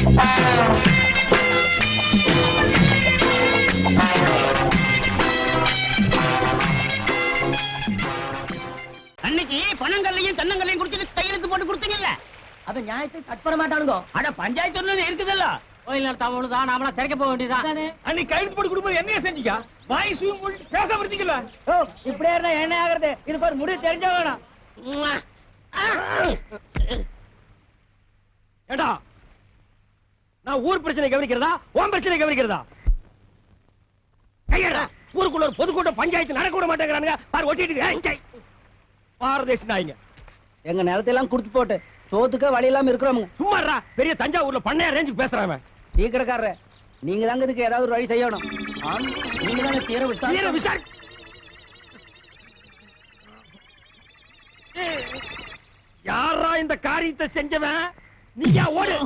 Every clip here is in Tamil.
அன்னைக்கு பணங்கள்லையும் தென்னங்கள்லையும் குடிச்சிட்டு கையெழுத்து போட்டு கொடுத்தீங்கல்ல, அத நியாயத்தை கட் பண்ண மாட்டானுங்க. அட பஞ்சாயத்து இருக்குதல்ல, கோயில் நடத்தாமதான் நாமளா திறக்க போக வேண்டியதான். அன்னைக்கு கையெழுத்து போட்டு கொடுப்பது என்ன செஞ்சீங்க? வாய் சுயம் பேச இருந்தீங்கல்ல. இப்படியே இருந்தா என்ன ஆகுறது? இதுக்கு ஒரு முடிவு தெரிஞ்ச வேணும். ஏடா, நான் ஊர் பிரச்சனை கவனிக்கிறதா உன் பிரச்சனை கவனிக்கிறதா? கையடா, ஊருக்குள்ள ஒரு பொதுக்கூட்ட பஞ்சாயத்து நடக்க விட மாட்டேங்கிறானுங்க. பாரு ஒட்டிட்டு பாரதேசி நாய்ங்க. எங்க நிலத்தையெல்லாம் குடுத்து போட்டு சோத்துக்க வழி இல்லாம இருக்கிறோம். சும்மாடா, பெரிய தஞ்சாவூர்ல பண்ணையா ரேஞ்சுக்கு பேசுறாங்க. டீ கடைக்காரர், நீங்க தாங்க இதுக்கு ஏதாவது ஒரு வழி செய்யணும். நீங்க தாங்க தீர விசாரி. யாரா இந்த காரியத்தை செஞ்சவன்? நீயா ஓடு.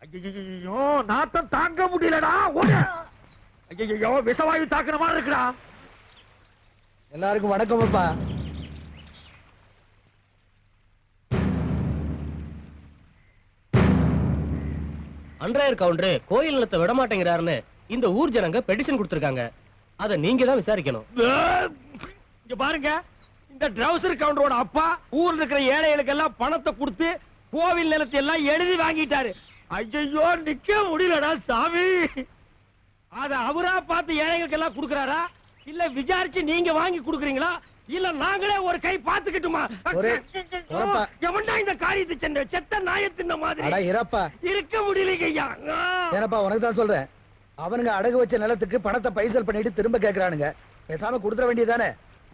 ஐயோ, நாத்தம் தாங்க முடியலடா, ஓடு. ஐயோ, விஷவாயு தாக்குற மாதிரி இருக்குடா. எல்லாருக்கும் வணக்கம் அப்பா. அன்றாயர் கவுண்டரு கோயில் நிலத்தை விட மாட்டேங்கிறாருன்னு இந்த ஊர் ஜனங்க பெட்டிஷன் கொடுத்திருக்காங்க. அத நீங்க தான் விசாரிக்கணும். இங்க பாருங்க, இந்த ட்ரவுசர் கவுண்டரோட அப்பா ஊர்ல இருக்கிற ஏழைகளுக்கு எல்லாம் பணத்தை கொடுத்து கோவில் நிலத்தை எல்லாம் எழுதி வாங்கிட்டாரு. ஐயோ, நிக்க முடியலடா சாமி. அத அவரா பார்த்து ஏழைகளுக்கு எல்லாம் கொடுக்கறாரா, இல்ல விசாரிச்சு நீங்க வாங்கி கொடுக்கறீங்களா, இல்ல நாங்களே ஒரு கை பாத்துக்கிட்டுமா? எவன்டா இந்த காரியத்தை செஞ்ச? செத்த நாயத்தின் மாதிரி இருக்க முடியலையா? ஏனப்பா உனக்கு தான் சொல்றேன். அவனுங்க அடகு வச்ச நிலத்துக்கு பணத்தை பைசல் பண்ணிட்டு திரும்ப கேக்குறானுங்க. பேசாம கொடுத்துட வேண்டியதானே?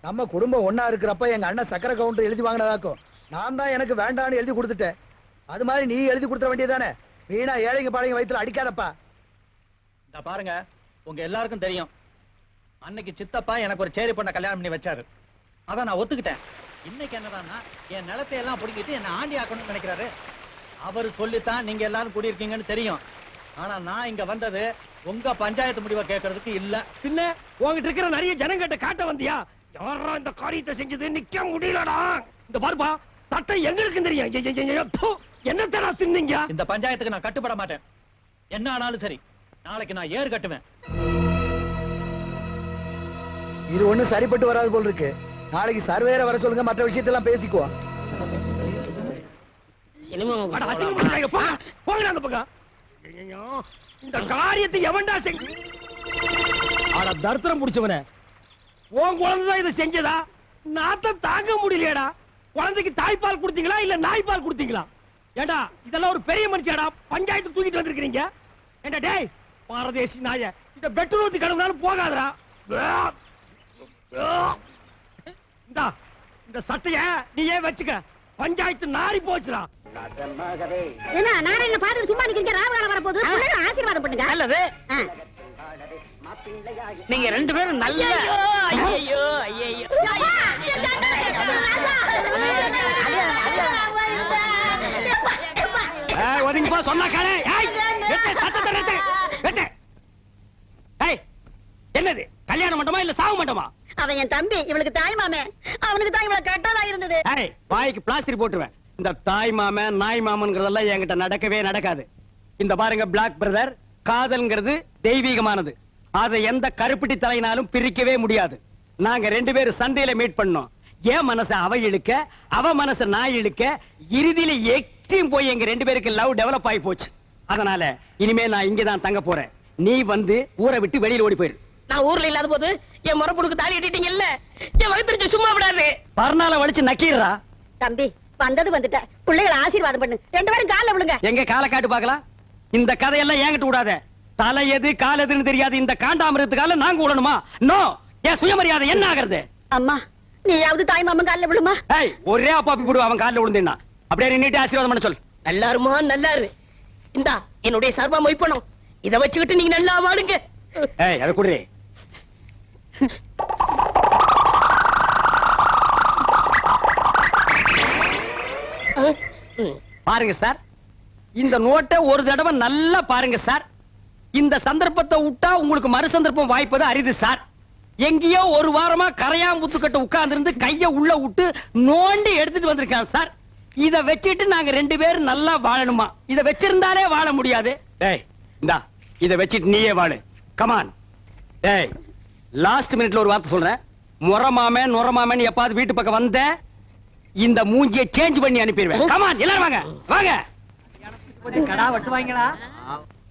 நம்ம குடும்பம் ஒன்னா இருக்கிறப்ப எங்க அண்ணன் சக்கரை கவுண்டர் எழுதி வாங்கினதாக்கும். நான் தான் எனக்கு வேண்டான்னு எழுதி கொடுத்துட்டேன். அது மாதிரி நீ எழுதி கொடுத்துட வேண்டியதானே? வீணா ஏழைங்க பாளைங்க வயித்துல அடிக்காதப்பா. இந்த பாருங்க, உங்க எல்லாருக்கும் தெரியும், அன்னைக்கு சித்தப்பா எனக்கு ஒரு சேரி பொண்ண கல்யாணம் பண்ணி வச்சாரு. அதான் நான் ஒத்துக்கிட்டேன். இன்னைக்கு என்னடான்னா என் நிலத்தை எல்லாம் பிடிக்கிட்டு என்ன ஆண்டி ஆக்கணும்னு நினைக்கிறாரு. அவரு சொல்லித்தான் நீங்க எல்லாரும் குடியிருக்கீங்கன்னு தெரியும். ஆனா நான் இங்க வந்தது உங்க பஞ்சாயத்து முடிவை கேட்கறதுக்கு இல்ல. பின்ன உங்ககிட்ட இருக்கிற நிறைய ஜனங்கிட்ட காட்ட வந்தியா? யாரா இந்த காரியத்தை செஞ்சது? நிக்க முடியலடா. இந்த பாருப்பா, சட்டம் எங்களுக்கு தெரியும். என்னத்தடா தின்னீங்க? இந்த பஞ்சாயத்துக்கு நான் கட்டுப்பட மாட்டேன். என்ன ஆனாலும் சரி, நாளைக்கு நான் ஏறு கட்டுவேன். இது ஒண்ணு சரிப்பட்டு வராது போல் இருக்கு. நாளைக்கு சர்வேர வர சொல்லுங்க, மற்ற விஷயத்தெல்லாம் பேசிக்குவோம். இந்த காரியத்தை எவன்டா செஞ்ச? தர்த்தரம் முடிச்சவன, உன் குழந்தைதான் இதை செஞ்சதா? நாத்தம் தாங்க முடியலையடா. குழந்தைக்கு தாய்ப்பால் கொடுத்தீங்களா இல்ல நாய்ப்பால் கொடுத்தீங்களா? ஏண்டா, இதெல்லாம் ஒரு பெரிய மனுஷியாடா, பஞ்சாயத்து தூக்கிட்டு வந்திருக்கீங்க. ஏண்டா டேய் பாரதேசி நாய, இந்த பெட்ரோல் ஊத்தி கடவுனாலும் போகாதடா. இந்த சட்டைய நீயே வச்சுக்க, பஞ்சாயத்து நாரி போச்சுடா. என்ன நாராயண பாத்து சும்மா நிக்கிறீங்க? ராவகாலம் வர போது ஆசீர்வாதம் பண்ணுங்க. நல்லது. நீங்க ரெண்டு பேரும் நல்ல ஐயோ ஐயோ ஒதுங்கப்பா, சொன்னா காலே. என்னது கல்யாண மண்டமா இல்ல சாவு மண்டமா? அவன் என் தம்பி, இவளுக்கு தாய் மாமே. அவனுக்கு தான் இவ்வளவு கெட்டதா இருந்தது. வாய்க்கு பிளாஸ்டிக் போட்டுருவேன். இந்த தாய் மாமன் நாய் மாமன்கிறதெல்லாம் என்கிட்ட நடக்கவே நடக்காது. இந்த பாருங்க பிளாக் பிரதர், காதல்ங்கிறது தெய்வீகமானது. அதை எந்த கருப்பிட்டி தலையினாலும் பிரிக்கவே முடியாது. நாங்க ரெண்டு பேரும் சந்தையில மீட் பண்ணோம். என் மனச அவ இழுக்க, அவ மனச நான் இழுக்க, இறுதியில எக்ஸ்ட்ரீம் போய் எங்க ரெண்டு பேருக்கு லவ் டெவலப் ஆகி போச்சு. அதனால இனிமே நான் இங்கதான் தங்க போறேன். நீ வந்து ஊரை விட்டு வெளியில ஓடி போயிரு. நான் ஊர்ல இல்லாத போது என் முறப்புடுக்கு தாலி கட்டிட்டீங்கல்ல, என் வயிற்று சும்மா விடாது. பர்னால வலிச்சு நக்கீரா. தம்பி வந்தது வந்துட்ட, பிள்ளைகளை ஆசீர்வாதம் பண்ணு. ரெண்டு பேரும் கால விழுங்க. எங்க காலை காட்டு பாக்கலாம். இந்த கதையெல்லாம் ஏங்கிட்டு விடாத. தலை எது கால் எதுன்னு தெரியாது இந்த காண்டாமிரத்துக்கால நாங்க விடணுமா? நோ. என் சுயமரியாதை என்ன ஆகிறது? அம்மா நீயாவது தாய் மாமன் காலில் விழுமா? ஒரே அப்பாப்பி போடு, அவன் காலில் விழுந்தேன்னா அப்படியே நின்னுட்டு ஆசீர்வாதம் பண்ண சொல். நல்லாருமா? நல்லாரு. இந்தா என்னுடைய சர்வா மொய்ப்பணும். இதை வச்சுக்கிட்டு நீங்க நல்லா வாடுங்க. அதை குடுறே. பாருங்க சார், இந்த நோட்டை ஒரு தடவை நல்லா பாருங்க சார். இந்த சந்தர்ப்பத்தை விட்டா உங்களுக்கு மறு சந்தர்ப்பம் வாய்ப்பது அரிது சார். எங்கேயோ ஒரு வாரமா கரையாம்புத்துக்கிட்ட உட்கார்ந்து இருந்து கைய உள்ள விட்டு நோண்டி எடுத்துட்டு வந்திருக்கான் சார். இத வச்சிட்டு நாங்க 2 பேரும் நல்லா வாழணுமா? இத வச்சிருந்தாலே வாழ முடியாது. டேய் இந்தா இத வச்சிட்டு நீயே வாழு. கமான். டேய் லாஸ்ட் மினிட்ல ஒரு வார்த்தை சொல்றேன். நொரமாமன் எப்பாவது வீட்டு பக்கம் வந்த இந்த மூஞ்சியை சேஞ்ச் பண்ணி அனுப்பிடுவேன். கமான் எல்லாரும் வாங்க வாங்க. கடா வெட்டுவாங்களா?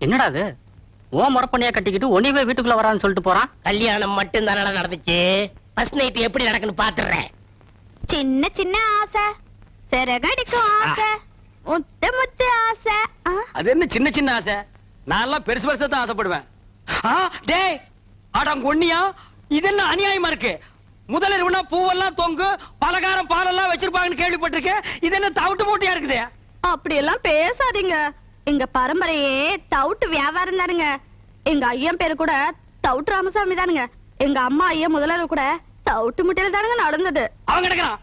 என்னடா அது ஓ முறப்பண்ணியா கட்டிக்கிட்டு ஒனிவே வீட்டுக்குள்ள வரான்னு சொல்லிட்டு போறான். கல்யாணம் மட்டும் தானடா நடந்துச்சு. ஃபர்ஸ்ட் நைட் எப்படி நடக்குன்னு பாத்துறேன். சின்ன சின்ன ஆசை, சிறகடிக்கும் ஆசை, முத்து முத்து ஆசை. அது என்ன சின்ன சின்ன ஆசை? நான் எல்லாம் பெருசு பெருசா தான் ஆசைப்படுவேன். டேய் அடங்கொன்னியா, இது என்ன அநியாயமா இருக்கு? முதலிரவுனா பூவெல்லாம் தொங்கு, பலகாரம் பாலெல்லாம் வச்சிருப்பாங்கன்னு கேள்விப்பட்டிருக்கேன். இது என்ன தவிட்டு மூட்டையா இருக்குது? அப்படி எல்லாம் பேசாதீங்க. எங்க பரம்பரையே தவுட்டு வியாபாரம் தானுங்க. எங்க ஐயன் பேரு கூட தவுட்டு ராமசாமி தானுங்க. எங்க அம்மா ஐயா முதலரவு கூட தவுட்டு முட்டையில தானுங்க நடந்தது. அவங்க கிடக்குறான்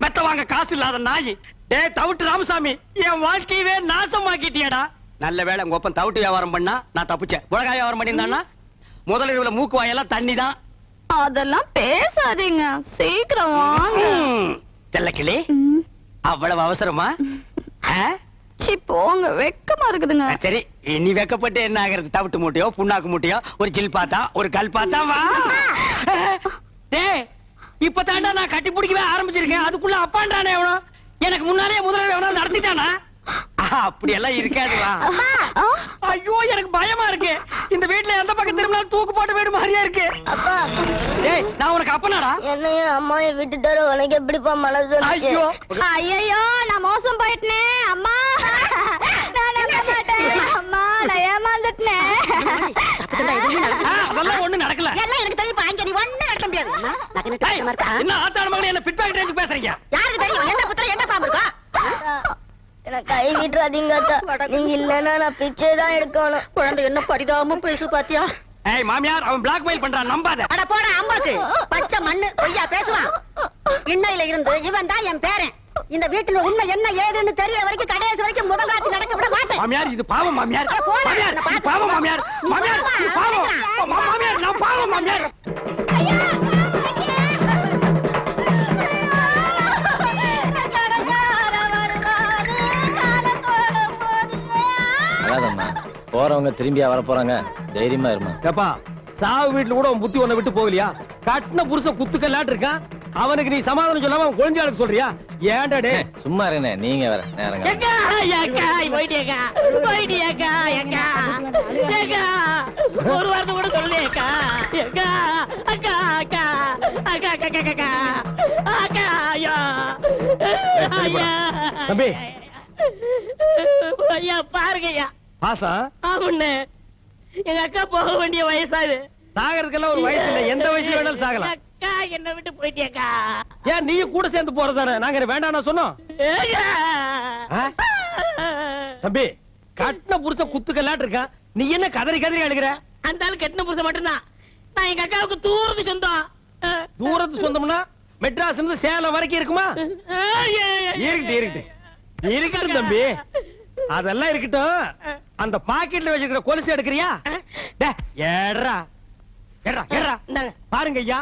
மெத்த வாங்க காசு இல்லாத நாய். டேய் தவிட்டு ராமசாமி, என் வாழ்க்கையவே நாசமாக்கிட்டியடா. நல்ல வேளை உங்க ஒப்பன் தவிட்டு வியாபாரம் பண்ணா நான் தப்பிச்சேன். உலகாய வியாபாரம் பண்ணியிருந்தான்னா முதலிரவுல மூக்கு வாயெல்லாம் தண்ணி தான். அதெல்லாம் பேசாதீங்க, சீக்கிரம் வாங்க. தெல்லக்கிளி, அவ்வளவு அவசரமா? சி போங்க, வெக்கமா இருக்குதுங்க. சரி நீ வெக்கப்பட்டு என்ன ஆகிறது? தவிட்டு மூட்டையோ புண்ணாக்கு மூட்டையோ ஒரு கில் பாத்தா ஒரு கல் பாத்தா வா. டேய் இப்பதாண்டா நான் கட்டி பிடிக்கவே ஆரம்பிச்சிருக்கேன். அதுக்குள்ள அப்பான்றானே எவனோ எனக்கு முன்னாலே முதல்ல எவனோ நடத்திட்டானா? அப்படி எல்லாம் இருக்காது வா. ஐயோ எனக்கு பயமா இருக்கு. இந்த வீட்டுல எந்த பக்கம் திரும்பினாலும் தூக்கு போட்டு வீடு மாதிரியா இருக்கு. டேய் நான் உனக்கு அப்பனாடா? என்னையும் அம்மாவையும் விட்டுட்டாரு. உனக்கு எப்படிப்பா மனசு? ஐயோ ஐயோ நான் மோசம் போயிட்டேன் அம்மா. நான் நம்ப மாட்டேன் அம்மா, நான் ஏமாந்துட்டேன். அதெல்லாம் ஒண்ணு நடக்கல. எல்லாம் எனக்கு தெரியும். பாங்க நீ ஒண்ணு நடக்க முடியாது. என்ன ஆத்தாட மகளே, என்ன பிட்பாக்கெட் ரேஞ்சுக்கு பேசுறீங்க? யாருக்கு தெரியும் என்ன புத்திர என்ன பாம்பு இருக்கா? எனக்கு கை விட்டுறாதீங்க அத்தா. நீங்க இல்லன்னா நான் பிச்சை தான் எடுக்கணும். குழந்தை என்ன பரிதாபமா பேசு பாத்தியா? ஏய் மாமியார், அவன் பிளாக்மெயில் பண்றான், நம்பாத. அட போடா அம்மாக்கு பச்சை மண்ணு பொய்யா பேசுவான். இன்னையில இருந்து இவன் தான் என் பேரன். இந்த வீட்டுல உண்மை என்ன ஏதுன்னு தெரியற வரைக்கும் கடைசி வரைக்கும் முதலாட்சி நடக்க விட மாட்டேன். மாமியார் இது பாவம் மாமியார். மாமியார் இது பாவம் மாமியார். மாமியார் இது பாவம். மாமியார் நான் பாவம் மாமியார். போறவங்க திரும்பியா வர போறாங்க, தைரியமா இருமா. ஏப்பா சாவு வீட்டுல கூட உன் புத்தி உன்னை விட்டு போகலையா? கட்டின புருஷன் குத்துக்கல்லாட்டு இருக்கான், அவனுக்கு நீ சமாதானம் சொல்லாம அவன் குழந்தையாளுக்கு சொல்றியா? ஏன்டா டே சும்மா இருங்க, நீங்க வேற நேரங்க. ஒரு வார்த்தை கூட சொல்லலையேக்கா. அக்கா அக்கா அக்கா அக்கா அக்கா அக்கா அக்கா ஐயா ஐயா தம்பி ஐயா பாருங்கய்யா. பாசா ஆமாண்ணே, எங்க அக்கா போக வேண்டிய வயசாது. சாகறதுக்கெல்லாம் ஒரு வயசு இல்ல, எந்த வயசுல வேணாலும் சாகலாம். அக்கா என்ன விட்டு போயிட்டியாக்கா. ஏன் நீ கூட சேர்ந்து போறதானே? நாங்க வேண்டாம் சொன்னோம். தம்பி கட்டின புருஷன் குத்துக்கல்லாட்டு இருக்கான், நீ என்ன கதறி கதறி அழுகிற? அந்த ஆளு கட்டின புருஷன் மட்டும்தான். நான் எங்க அக்காவுக்கு தூரத்து சொந்தம். தூரத்து சொந்தம்னா மெட்ராஸ் இருந்து சேலம் வரைக்கும் இருக்குமா? இருக்கட்டும் தம்பி, அதெல்லாம் இருக்கட்டும். அந்த பாக்கெட்ல வச்சிருக்கிற கொலுசு எடுக்கிறியா? பாருங்க ஐயா,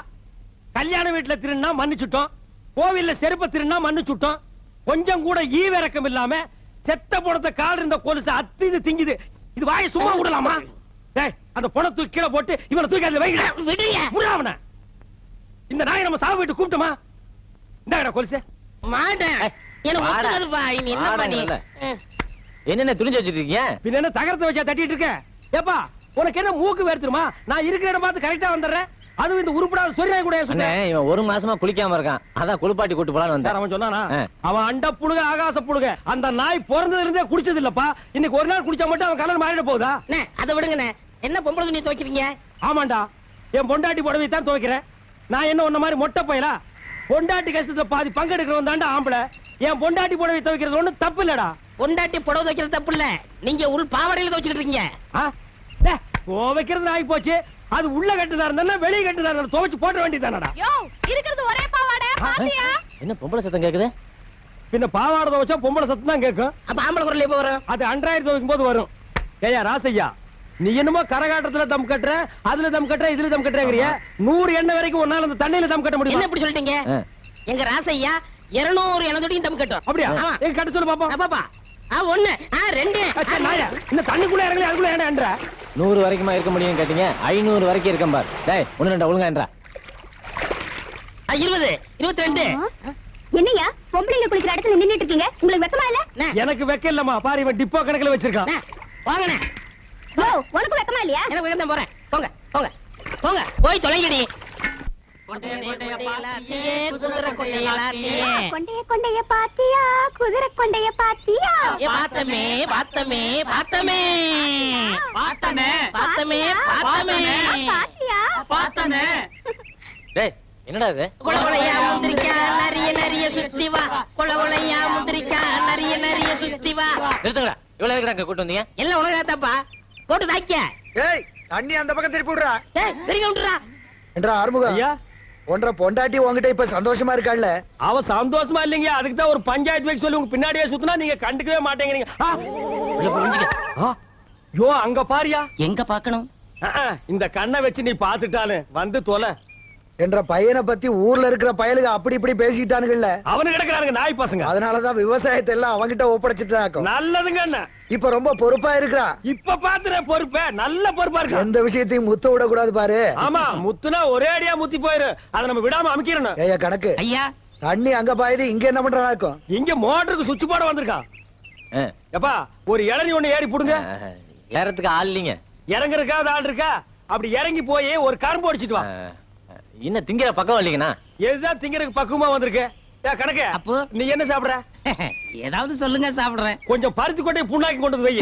கல்யாண வீட்டுல திருநா மன்னிச்சுட்டோம், கோவில்ல செருப்ப திருநா மன்னிச்சுட்டோம். கொஞ்சம் கூட ஈவிரக்கம் இல்லாம செத்த பணத்தை கால் இருந்த கொலுசு அத்திது திங்குது. இது வாயை சும்மா விடலாமா? அந்த பணம் தூக்கி கீழே போட்டு இவனை தூக்கி அதுல வைக்க. இந்த நாயை நம்ம சாவு வீட்டு கூப்பிட்டோமா? இந்த கொலுசு மாட்டேன். என்ன பண்ணி என்னென்ன துணிஞ்சு வச்சிட்டு இருக்கீங்க? பின்ன என்ன தகரத்தை வச்சா தட்டிட்டு இருக்க? ஏப்பா உனக்கு என்ன மூக்கு வேர்த்துமா? நான் இருக்கிற இடம் பார்த்து கரெக்டா வந்துடுறேன். அதுவும் இந்த உருப்படாத சொரியா கூட சொன்னேன். இவன் ஒரு மாசமா குளிக்காம இருக்கான், அதான் குளிப்பாட்டி கூட்டு போலான்னு வந்தேன். அவன் சொன்னானா? அவன் அண்ட புழுக ஆகாச புழுக. அந்த நாய் பிறந்ததுல இருந்தே குடிச்சது இல்லப்பா. இன்னைக்கு ஒரு நாள் குடிச்சா மட்டும் அவன் கலர் மாறிட போகுதா? அதை விடுங்கண்ணே. என்ன பொம்பளை துணி துவைக்கிறீங்க? ஆமாண்டா, என் பொண்டாட்டி புடவை தான் துவைக்கிறேன். நான் என்ன உன்ன மாதிரி மொட்டை பையலா? பொண்டாட்டி கஷ்டத்துல பாதி பங்கெடுக்கிறவன் தாண்டா ஆம்பளை. என் பொண்டாட்டி புடவை துவைக்கிறது ஒண்ணு தப்பு இல்லடா. பொண்டாட்டி புடவை துவைக்கிறது தப்பு இல்ல, நீங்க உள் பாவாடையில துவைச்சிட்டு இருக்கீங்க. துவைக்கிறது ஆகி போச்சு. அது உள்ள கட்டுதா இருந்தா வெளியே கட்டுதா இருந்தா துவைச்சு போட வேண்டியதானடா. இருக்கிறது ஒரே பாவாடை பாத்தியா? என்ன பொம்பளை சத்தம் கேக்குது? பின்ன பாவாடை துவைச்சா பொம்பளை சத்தம் தான் கேட்கும். அப்ப ஆம்பளை குரல் எப்ப வரும்? அது அன்றாயிரம் துவைக்கும் போது வரும். ஏயா ராசையா, நீ என்னமோ கரகாட்டத்துல தம் கட்டுற, அதுல தம் கட்டுற, இதுல தம் கட்டுறங்கிறிய. 100 எண்ணெய் வரைக்கும் உன்னால அந்த தண்ணியில தம் கட்ட முடியும். என்ன இப்படி சொல்லிட்டீங்க? எங்க ராசையா 200 எனதோடையும் தம் கட்டும். அப்படியா ஆமா. எங்க கட்ட சொல்லு பாப்போம். பாப்பா 1 2 அச்சா, நாயா, இந்த தண்ணிக்குள்ள இறங்கல அதுக்குள்ள ஏன்டா 100 வரைக்குமா இருக்க முடியும் கேட்டீங்க? 500 வரைக்கும் இருக்கேன் பார். டேய் ஒண்ணு ரெண்டா ஒழுங்கா என்றா. 20 22. என்னையா பொம்பளைங்க குளிக்கிற இடத்துல நின்னுட்டு இருக்கீங்க? உங்களுக்கு வெக்கமா இல்ல? எனக்கு வெக்க இல்லம்மா, பாரு இவன் டிப்போ கணக்குல வச்சிருக்கான். வாங்கண்ணே. ஓ உனக்கு வெக்கமா இல்லையா? எனக்கு வேகம் தான் போறேன். போங்க போங்க போங்க போய் தொலைங்கடி. குதிரை கொண்டையலாத்தியே. கொண்டைய பாத்தியா? குதிரை கொண்டைய பாத்தியா? பார்த்தமே பார்த்தமே பார்த்தமே பார்த்தமே பார்த்தமே பார்த்தமே பாத்தியா? பார்த்தமே. டேய் என்னடா இது? குளகுளையா முந்திரிக்கா நிறைய நிறைய சுத்தி வா. குளகுளையா முந்திரிக்கா நிறைய நிறைய சுத்தி வா. நிறுத்துங்கடா. இவ்வளவு எதுக்குடா இங்க கூட்டு வந்தீங்க? எல்லாம் உனக்காகத்தாப்பா. போட்டு தாக்கிய. ஏய் தண்ணி அந்த பக்கம் திருப்பி விடுறா. பெரிய விட்டுறா. என்றா ஆறுமுகம், ஐயா, ஒன்றரை பொண்டாட்டி உங்ககிட்ட இப்ப சந்தோஷமா இருக்காள்ல? அவ சந்தோஷமா இல்லைங்க, அதுக்கு தான் ஒரு பஞ்சாயத்து வைக்க சொல்லி உங்க பின்னாடியே சுத்தினா நீங்க கண்டுக்கவே மாட்டேங்கிறீங்க. யோ அங்க பாரியா. எங்க பாக்கணும்? இந்த கண்ணை வச்சு நீ பாத்துட்டாலும் வந்து தொலை. என்ற பையனை பத்தி ஊர்ல இருக்கிற பயலுக அப்படி இப்படி பேசிட்டானுங்கல்ல, அவனு கிடக்குறானுங்க நாய் பசங்க. அதனாலதான் விவசாயத்தை எல்லாம் அவங்கிட்ட ஒப்படைச்சிட்டாக்கும். நல்லதுங்க அண்ணா. இப்ப ரொம்ப பொறுப்பா இருக்கிறா. இப்ப பாத்துற பொறுப்ப நல்ல பொறுப்பா இருக்கு. எந்த விஷயத்தையும் முத்த விட கூடாது பாரு. ஆமா, முத்துனா ஒரே அடியா முத்தி போயிரு. அதை நம்ம விடாம அமைக்கிறோம். ஏய்யா கணக்கு, ஐயா தண்ணி அங்க பாயுது, இங்க என்ன பண்றாக்கும்? இங்க மோட்டருக்கு சுவிட்ச் போட வந்திருக்கான். எப்பா ஒரு இளநீ ஒண்ணு ஏறி புடுங்க. ஏறத்துக்கு ஆள் இல்லைங்க. இறங்குறதுக்காவது ஆள் இருக்கா? அப்படி இறங்கி போய் ஒரு கரும்பு அடிச்சிட்டு வா. இன்னும் திங்கிற பக்கம் இல்லைங்கண்ணா. எதுதான் திங்கறதுக்கு பக்குவமா வந்திருக்கு. கணக்கு அப்போ நீ என்ன சாப்பிடுற? ஏதாவது சொல்லுங்க சாப்பிடுறேன். கொஞ்சம் பருத்தி கொட்டை புண்ணாக்கி கொண்டு வந்து வை.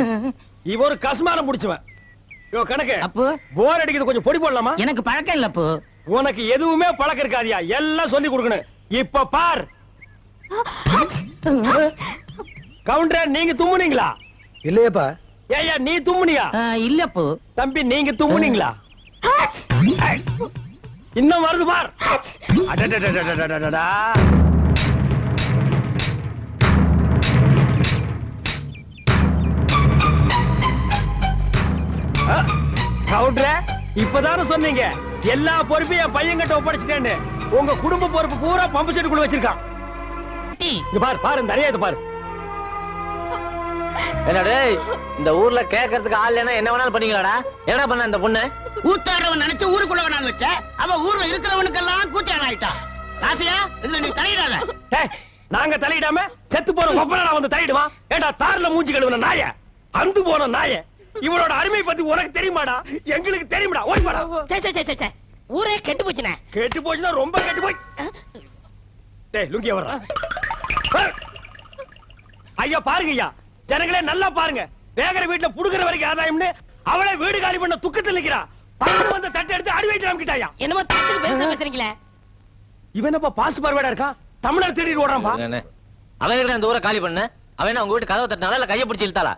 இவ ஒரு கஸ்மாரம் முடிச்சுவன். யோ கணக்கு, அப்போ போர் அடிக்குது, கொஞ்சம் பொடி போடலாமா? எனக்கு பழக்கம் இல்ல. அப்போ உனக்கு எதுவுமே பழக்கம் இருக்காதியா, எல்லாம் சொல்லி கொடுக்கணும். இப்ப பார் கவுண்டர், நீங்க தும்முனீங்களா? இல்லையப்பா. ஏய்யா நீ தும்முனியா? இல்ல. அப்போ தம்பி நீங்க தும்முனீங்களா? இன்னும் வருது பார். அடடடடடடடடா. கவுண்டர், இப்பதானே சொன்னீங்க எல்லா பொறுப்பையும் என் பையன் கிட்ட ஒப்படைச்சிட்டேன்னு. உங்க குடும்ப பொறுப்பு பூரா பம்பு செட்டுக்குள்ள வச்சிருக்கான். இங்க பாரு பாரு, நிறைய இது பாரு. என்னடே இந்த ஊர்ல கேட்கறதுக்கு ஆள் இல்லைன்னா என்ன வேணாலும் பண்ணீங்களாடா? என்ன பண்ண இந்த பொண்ணு? ஊத்தாடுறவன் நினைச்சு ஊருக்குள்ள வேணாலும் வச்ச, அவ ஊர்ல இருக்கிறவனுக்கெல்லாம் கூட்டியான் ஆயிட்டா. ராசியா இதுல நீ தலையிடாத. நாங்க தலையிடாம செத்து போற கொப்பரா வந்து தலையிடுவான். ஏண்டா தார்ல மூஞ்சி கழுவுன நாய, அந்து போன நாய, இவளோட அருமை பத்தி உனக்கு தெரியுமாடா? எங்களுக்கு தெரியுமாடா? ஓடி வாடா. ஊரே கெட்டு போச்சுனே. கெட்டு போச்சுன்னா ரொம்ப கெட்டு போய். டேய் லுங்கிய வர்றா. ஐயா பாருங்க ஐயா, ஜனங்களே நல்லா பாருங்க. வேகர வீட்டுல புடுகிற வரைக்கும் ஆதாயம்னு அவளே வீடு காலி பண்ண துக்கத்தில் நிக்கிறா. பையன் வந்து தட்டை எடுத்து அடி வைத்து நமக்கிட்டாயா. என்னமோ தட்டுக்கு பேசுறீங்களே. இவன் என்னப்பா பாஸ்ட் பார்வையா இருக்கான்? தமிழர் தேடி ஓடுறான்பா. அவன் இருக்கிற அந்த ஊரை காலி பண்ண அவன் உங்க வீட்டு கதவை தட்டினால இல்ல கையை பிடிச்சி இழுத்தாளா?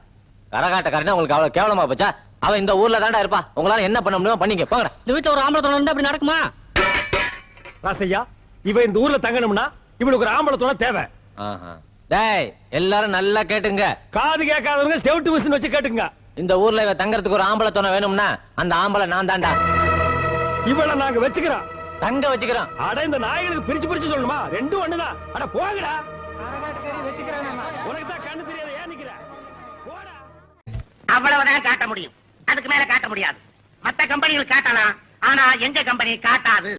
கரகாட்டக்காரனா உங்களுக்கு அவ்வளவு கேவலமா போச்சா? அவன் இந்த ஊர்ல தாண்டா இருப்பா. உங்களால என்ன பண்ண முடியுமோ பண்ணீங்க போங்கடா. இந்த வீட்டுல ஒரு ஆம்பளை துணை இருந்தா அப்படி நடக்குமா? ராசையா, இவ இந்த ஊர்ல தங்கணும்னா இவளுக்கு ஒரு ஆம்பளை துணை தேவை. டேய் எல்லாரும் நல்லா கேட்டுங்க. காது கேட்காதவங்க செவிட்டு மிஷின் வச்சு கேட்டுங்க. இந்த ஊர்ல இவ தங்கறதுக்கு ஒரு ஆம்பளை துணை வேணும்னா அந்த ஆம்பளை நான் தாண்டா. இவளை நாங்க வச்சுக்கிறோம், தங்க வச்சுக்கிறோம். அட இந்த நாய்களுக்கு பிரிச்சு பிரிச்சு சொல்லணுமா? ரெண்டும் ஒண்ணுதான். அட போங்கடா. உனக்கு தான் கண்ணு தெரியாத ஏன் நிக்கிற? போடா. அவ்வளவுதான் காட்ட முடியும், அதுக்கு மேல காட்ட முடியாது. மத்த கம்பெனிகள் காட்டலாம், ஆனா எங்க கம்பெனி காட்டாது.